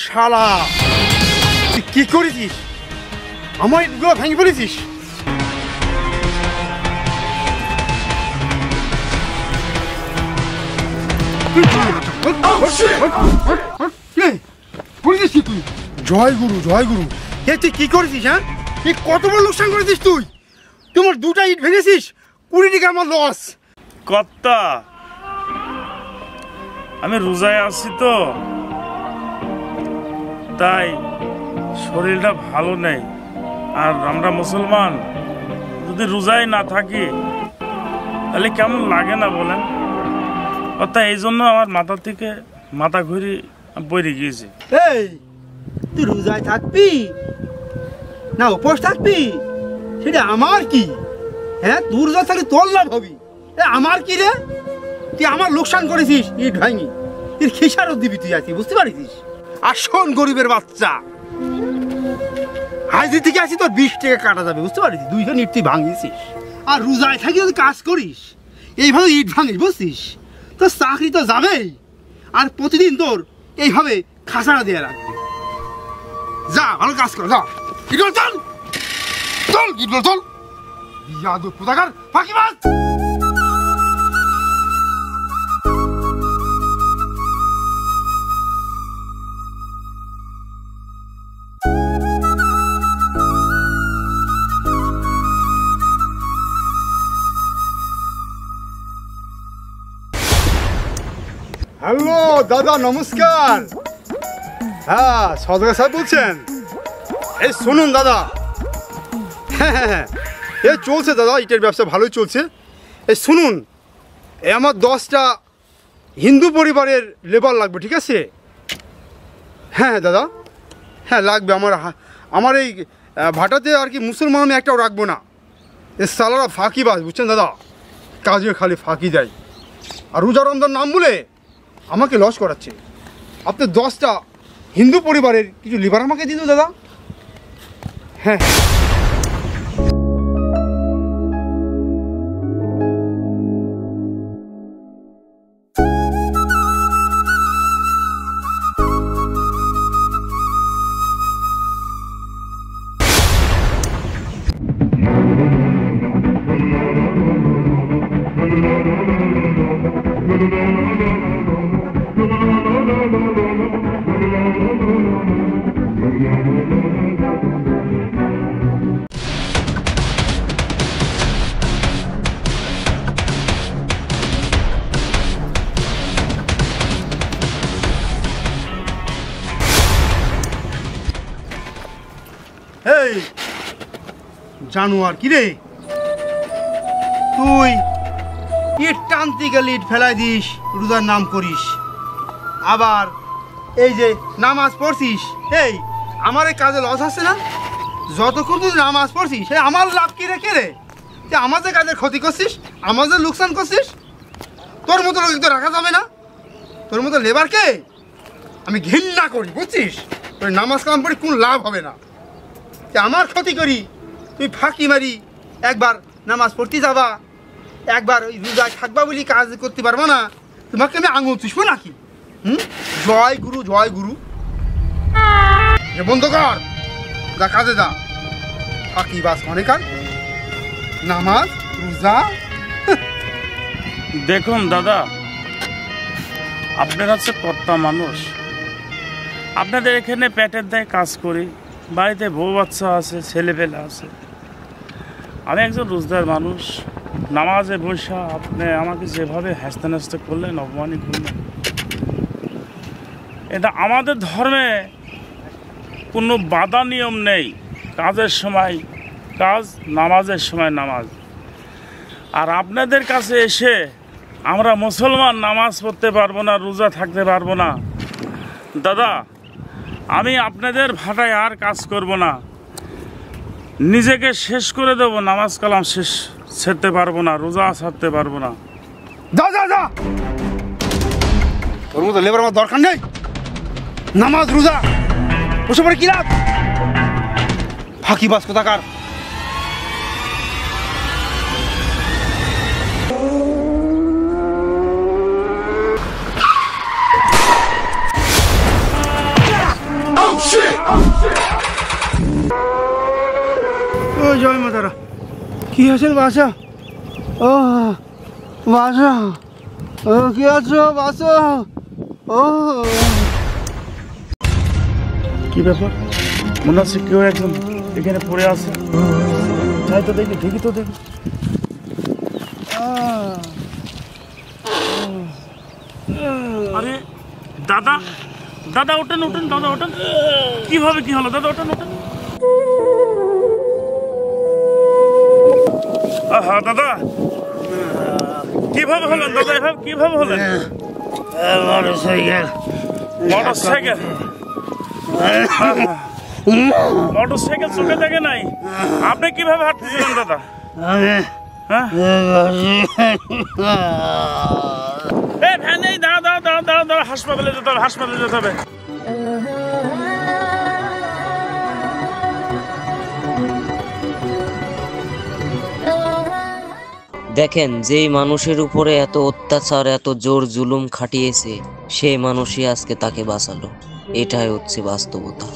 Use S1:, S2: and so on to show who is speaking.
S1: শালা, তুই কি করেছিস? আমার ইটগুলো ভেঙে ফেলেছিস। জয় গুরু, জয় গুরু। তুই কি করেছিস? হ্যাঁ, তুই কত বড় লোকসান করেছিস? তুই তোমার দুটা ইট ভেঙেছিস, 20 টাকা আমার লস।
S2: কর্তা, আমি রোজায় আছি তো, তাই শরীরটা ভালো নেই। আর আমরা মুসলমান, যদি রোজায় না থাকি তাহলে কেমন লাগে না বলেন? অর্থাৎ এই জন্য আমার মাথা থেকে মাথা ঘুরে পড়ে গিয়েছে।
S1: এই, তুই রোজায় থাকবি না উপোস থাকবি সেটা আমার কি? হ্যাঁ, তুই রোজা থাকলে তোর লাভ হবি, আমার কি রে? তুই আমার লোকসান করেছিস, ইট ভাঙি, তুই খিসারত দিবি। তুই আছিস, বুঝতে পারিস? আসন গরিবের বাচ্চা, হাজির থেকে আসি তোর 20 টাকা কাটা যাবে, বুঝতে পারিস? 200 ইট তুই ভাঙিয়েছিস। আর রোজায় থাকি যদি কাজ করিস, এইভাবে ইট ভাঙিস, বুঝছিস? তোর চাকরি তো যাবেই, আর প্রতিদিন তোর এইভাবে খাসাড়া দিয়ে রাখবি। যা, ভালো কাজ কর, যা। ইটল চল, চল, ইটল চল। ইয়াদব কোথাকার ফাঁকিবাজ! হ্যালো দাদা, নমস্কার। হ্যাঁ, সদর সাহেব বলছেন? এই শুনুন দাদা, হ্যাঁ, এ চলছে দাদা, ইটের ব্যবসা ভালোই চলছে। এই শুনুন, আমার 10টা হিন্দু পরিবারের লেবার লাগবে, ঠিক আছে? হ্যাঁ দাদা, হ্যাঁ লাগবে। আমার এই ভাটাতে আর কি মুসলমান আমি একটাও রাখবো না। এ সালারা ফাঁকিবাজ, বুঝছেন দাদা? কাজে খালি ফাঁকি দেয়, আর রোজা রমজান নাম বলে আমাকে লস করাচ্ছে। আপনি 10টা হিন্দু পরিবারের কিছু লিভার আমাকে দিন দাদা। হ্যাঁ, এই জানোয়ার, কি রে তুই? ইট টানতে গেলে ইট ফেলাই দিস, রোজার নাম করিস, আবার এই যে নামাজ পড়ছিস। এই আমার এই কাজে লস আছে না? যতক্ষণ তুই নামাজ পড়ছিস, সে আমার লাভ কি রে? কে রে? তুই আমাদের কাজের ক্ষতি করছিস, আমাদের লোকসান করছিস। তোর মতো লোক তো রাখা যাবে না, তোর মতো লেবারকে আমি ঘৃণা করি, বুঝছিস? তোর নামাজ কালাম পড়ে কোন লাভ হবে না। আমার ক্ষতি করি, তুই ফাঁকি মারি, একবার নামাজ পড়তে যাবা, একবার ওই রোজায় থাকবা বলি কাজ করতে পারবো না, তোমাকে আমি আঙুল চুষবো নাকি? জয় গুরু, জয় গুরু। বন্ধ কর, যা কাজে যা। ফাঁকিবাজ অনেকার, নামাজ রোজা।
S2: দেখুন দাদা, আপনারা হচ্ছে কর্তা মানুষ, আপনাদের এখানে পেটের দায়ে কাজ করি, বাড়িতে বউ বাচ্চা আছে, ছেলেপেলে আছে। আমি একজন রোজদার মানুষ, নামাজে বসা আপনি আমাকে যেভাবে হাসতে নাচতে করলেন, অপমানিত করলেন, এটা আমাদের ধর্মে কোনো বাধা নিয়ম নেই। কাজের সময় কাজ, নামাজের সময় নামাজ। আর আপনাদের কাছে এসে আমরা মুসলমান নামাজ পড়তে পারবো না, রোজা থাকতে পারবো না। দাদা, আমি আপনাদের ভাটায় আর কাজ করব না, নিজেকে শেষ করে দেবো, নামাজ কালাম শেষ ছাড়তে পারবো না, রোজা ছাড়তে পারবো না।
S1: যা যা যা, তোর মতো লেবার আমার দরকার নেই। নামাজ রোজা বসে পড়ে কি লাভ? ফাঁকিবাজ কোথাকার। কি আছেন বাসা? ও বাসা, ও কি আছো বাসা? ও
S2: কি ব্যাপার? মনে হচ্ছে কেউ একজন এখানে পড়ে আছে। যাই তো দেখি, ঠিকই তো দেখি। আরে দাদা, দাদা ওঠেন ওঠেন, দাদা ওঠেন। কিভাবে কি হলো দাদা? ওঠেন ওঠেন। আহা দাদা, কিভাবে হলেন দাদা? এভাবে কিভাবে হলেন?
S1: মোটরসাইকেল,
S2: মোটরসাইকেল, মোটরসাইকেল চোখে দেখে নাই, আপনি কিভাবে হাঁটতেছিলেন দাদা? হ্যাঁ, এই ভ্যান নেই, দাঁড়া দাঁড়া দাঁড়া দাঁড়া দাঁড়া, হাসপাতালে যেতে হবে, হাসপাতালে যেতে হবে।
S3: দেখেন, যেই মানুষের উপরে এত অত্যাচার, এত জোর জুলুম খাটিয়েছে, সেই মানুষই আজকে তাকে বাঁচালো। এটাই হচ্ছে বাস্তবতা।